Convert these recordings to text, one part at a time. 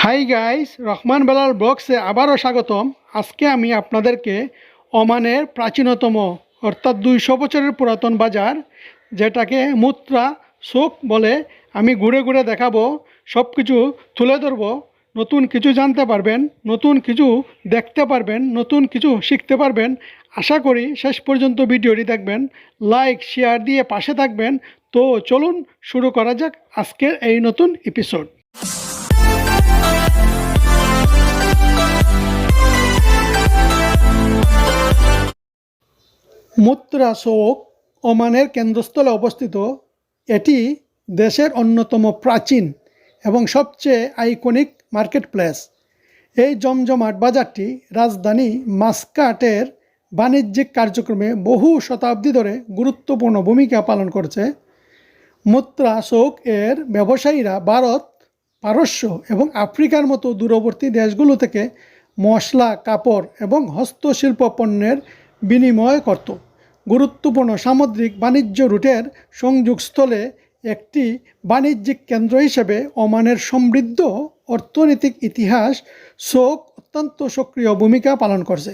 Hi guys, Rahman Belal ব্লগসে আবারও স্বাগতম। আজকে আমি আপনাদেরকে ওমানের প্রাচীনতম অর্থাৎ 200 বছরের পুরাতন বাজার, যেটাকে মুত্রা সুক বলে, আমি ঘুরে ঘুরে দেখাবো। সব কিছু তুলে ধরবো। নতুন কিছু জানতে পারবেন, নতুন কিছু দেখতে পারবেন, নতুন কিছু শিখতে পারবেন। আশা করি শেষ পর্যন্ত ভিডিওটি দেখবেন, লাইক শেয়ার দিয়ে পাশে থাকবেন। তো চলুন শুরু করা যাক আজকের এই নতুন এপিসোড। মুত্রা সৌক ওমানের কেন্দ্রস্থলে অবস্থিত। এটি দেশের অন্যতম প্রাচীন এবং সবচেয়ে আইকনিক মার্কেট প্লেস। এই জমজমাট বাজারটি রাজধানী মাস্কাটের বাণিজ্যিক কার্যক্রমে বহু শতাব্দী ধরে গুরুত্বপূর্ণ ভূমিকা পালন করছে। মুত্রা সৌক এর ব্যবসায়ীরা ভারত, পারস্য এবং আফ্রিকার মতো দূরবর্তী দেশগুলো থেকে মশলা, কাপড় এবং হস্তশিল্প পণ্যের বিনিময় করত। গুরুত্বপূর্ণ সামুদ্রিক বাণিজ্য রুটের সংযোগস্থলে একটি বাণিজ্যিক কেন্দ্র হিসেবে ওমানের সমৃদ্ধ অর্থনৈতিক ইতিহাস সৌক অত্যন্ত সক্রিয় ভূমিকা পালন করছে।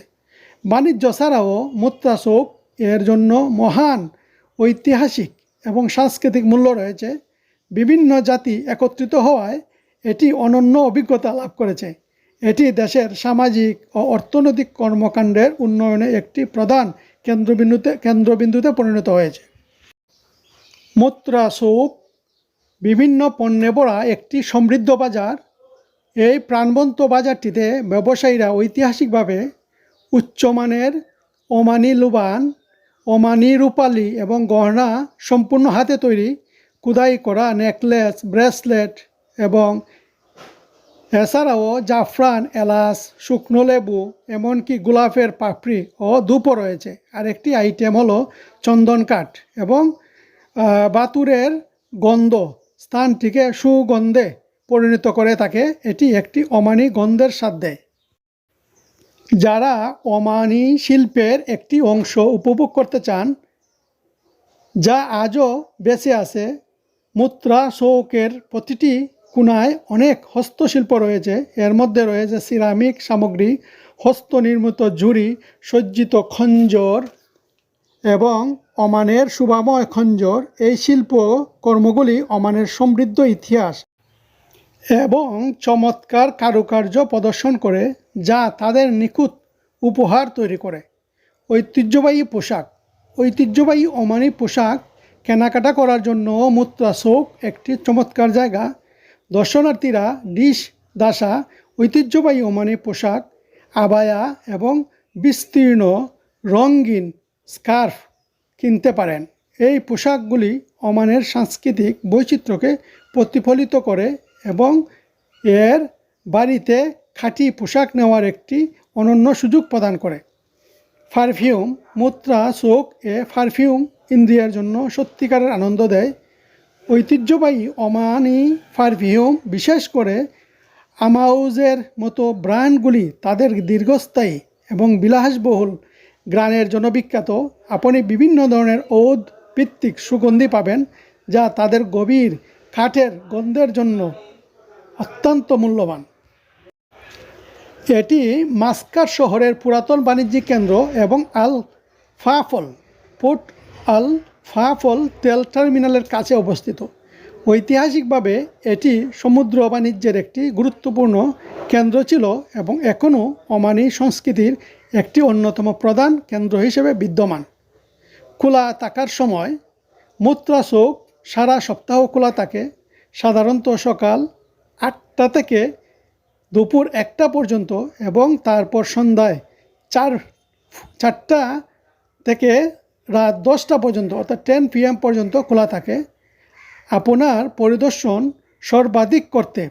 বাণিজ্য ছাড়াও মুত্রা সৌক এর জন্য মহান ঐতিহাসিক এবং সাংস্কৃতিক মূল্য রয়েছে। বিভিন্ন জাতি একত্রিত হওয়ায় এটি অনন্য অভিজ্ঞতা লাভ করেছে। এটি দেশের সামাজিক ও অর্থনৈতিক কর্মকাণ্ডের উন্নয়নে একটি প্রধান কেন্দ্রবিন্দুতে পরিণত হয়েছে। মুত্রা সৌক বিভিন্ন পণ্যে ভরা একটি সমৃদ্ধ বাজার। এই প্রাণবন্ত বাজারটিতে ব্যবসায়ীরা ঐতিহাসিকভাবে উচ্চমানের ওমানি লুবান, ওমানি রূপালি এবং গহনা, সম্পূর্ণ হাতে তৈরি খোদাই করা নেকলেস, ব্রেসলেট এবং এছাড়াও জাফরান, এলাচ, শুকনো লেবু, এমনকি গোলাপের পাপড়ি ও ধূপও রয়েছে। আর একটি আইটেম হলো চন্দন কাঠ এবং বাতুরের গন্ধ স্থানটিকে সুগন্ধে পরিণত করে থাকে। এটি একটি ওমানি গন্ধের স্বাদ দেয়। যারা ওমানি শিল্পের একটি অংশ উপভোগ করতে চান, যা আজও বেঁচে আছে, মুত্রা সৌকের প্রতিটি কোণায় অনেক হস্তশিল্প রয়েছে। এর মধ্যে রয়েছে সিরামিক সামগ্রী, হস্তনির্মিত ঝুড়ি, সজ্জিত খঞ্জর এবং ওমানের শোভাময় খঞ্জর। এই শিল্প কর্মগুলি ওমানের সমৃদ্ধ ইতিহাস এবং চমৎকার কারুকার্য প্রদর্শন করে, যা তাদের নিখুঁত উপহার তৈরি করে। ঐতিহ্যবাহী ওমানি পোশাক কেনাকাটা করার জন্য মুত্রা সৌক একটি চমৎকার জায়গা। দর্শনার্থীরা দাসা ঐতিহ্যবাহী ওমানি পোশাক, আবায়া এবং বিস্তীর্ণ রঙিন স্কার্ফ কিনতে পারেন। এই পোশাকগুলি ওমানের সাংস্কৃতিক বৈচিত্র্যকে প্রতিফলিত করে এবং এর বাড়িতে খাঁটি পোশাক নেওয়ার একটি অনন্য সুযোগ প্রদান করে। পারফিউম মুত্রা সৌক পারফিউম ইন্দ্রিয়ের জন্য সত্যিকারের আনন্দ দেয়। ঐতিহ্যবাহী ওমানি পারফিউম, বিশেষ করে আমাউজের মতো ব্র্যান্ডগুলি তাদের দীর্ঘস্থায়ী এবং বিলাসবহুল ঘ্রাণের জন্য বিখ্যাত। আপনি বিভিন্ন ধরনের ঔদ ভিত্তিক সুগন্ধি পাবেন, যা তাদের গভীর কাঠের গন্ধের জন্য অত্যন্ত মূল্যবান। এটি মাস্কাট শহরের পুরাতন বাণিজ্যিক কেন্দ্র এবং পোর্ট আল ফাফল তেল টার্মিনালের কাছে অবস্থিত। ঐতিহাসিকভাবে এটি সমুদ্র বাণিজ্যের একটি গুরুত্বপূর্ণ কেন্দ্র ছিল এবং এখনও ওমানি সংস্কৃতির একটি অন্যতম প্রধান কেন্দ্র হিসেবে বিদ্যমান। খোলা থাকার সময় মুত্রা সৌক সারা সপ্তাহ খোলা থাকে, সাধারণত সকাল 8টা থেকে দুপুর 1টা পর্যন্ত এবং তারপর সন্ধ্যায় 4টা থেকে রাত 10টা পর্যন্ত, অর্থাৎ 10 PM পর্যন্ত খোলা থাকে। আপনার পরিদর্শন সর্বাধিক করতে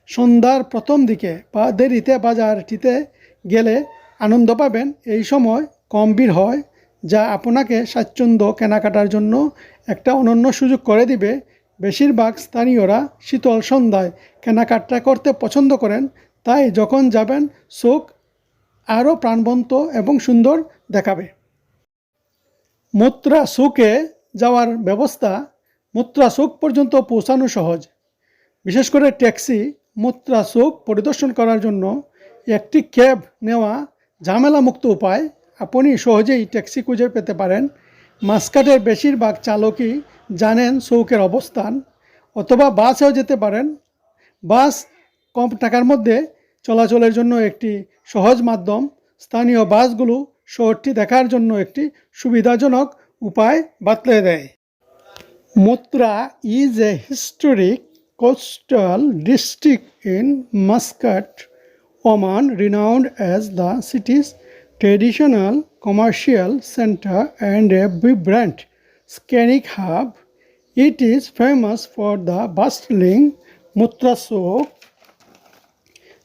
সন্ধ্যার প্রথম দিকে বা দেরিতে বাজারটিতে গেলে আনন্দ পাবেন। এই সময় কম ভিড় হয়, যা আপনাকে স্বাচ্ছন্দ্য কেনাকাটার জন্য একটা অনন্য সুযোগ করে দিবে। বেশিরভাগ স্থানীয়রা শীতল সন্ধ্যায় কেনাকাটা করতে পছন্দ করেন, তাই যখন যাবেন সৌক আরও প্রাণবন্ত এবং সুন্দর দেখাবে। মুত্রা সৌকে যাওয়ার ব্যবস্থা। মুত্রা সৌক পর্যন্ত পৌঁছানো সহজ, বিশেষ করে ট্যাক্সি মুত্রা চোক পরিদর্শন করার জন্য একটি ক্যাব নেওয়া ঝামেলামুক্ত উপায়। আপনি সহজেই ট্যাক্সি খুঁজে পেতে পারেন। মাসকাটের বেশিরভাগ চালকই জানেন চৌকের অবস্থান, অথবা বাসেও যেতে পারেন। বাস কম টাকার মধ্যে চলাচলের জন্য একটি সহজ মাধ্যম। স্থানীয় বাসগুলো শহরটি দেখার জন্য একটি সুবিধাজনক উপায় বাতলে দেয়। Mutra is a historic coastal district in Muscat, Oman, renowned as the city's traditional commercial center and a vibrant scenic hub. It is famous for the bustling Mutra Souk,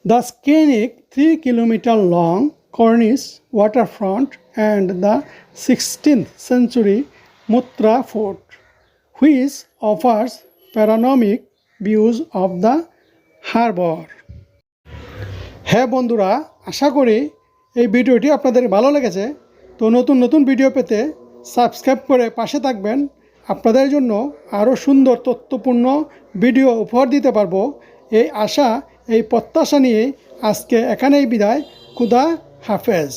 the scenic 3-kilometer long Corniche waterfront, and the 16th century Mutra Fort, which offers panoramic views of the harbor. হ্যাঁ বন্ধুরা, আশা করি এই ভিডিওটি আপনাদের ভালো লেগেছে। তো নতুন নতুন ভিডিও পেতে সাবস্ক্রাইব করে পাশে থাকবেন। আপনাদের জন্য আরও সুন্দর তথ্যপূর্ণ ভিডিও উপহার দিতে পারবো, এই আশা, এই প্রত্যাশা নিয়ে আজকে এখানেই বিদায়। খুদা হাফেজ।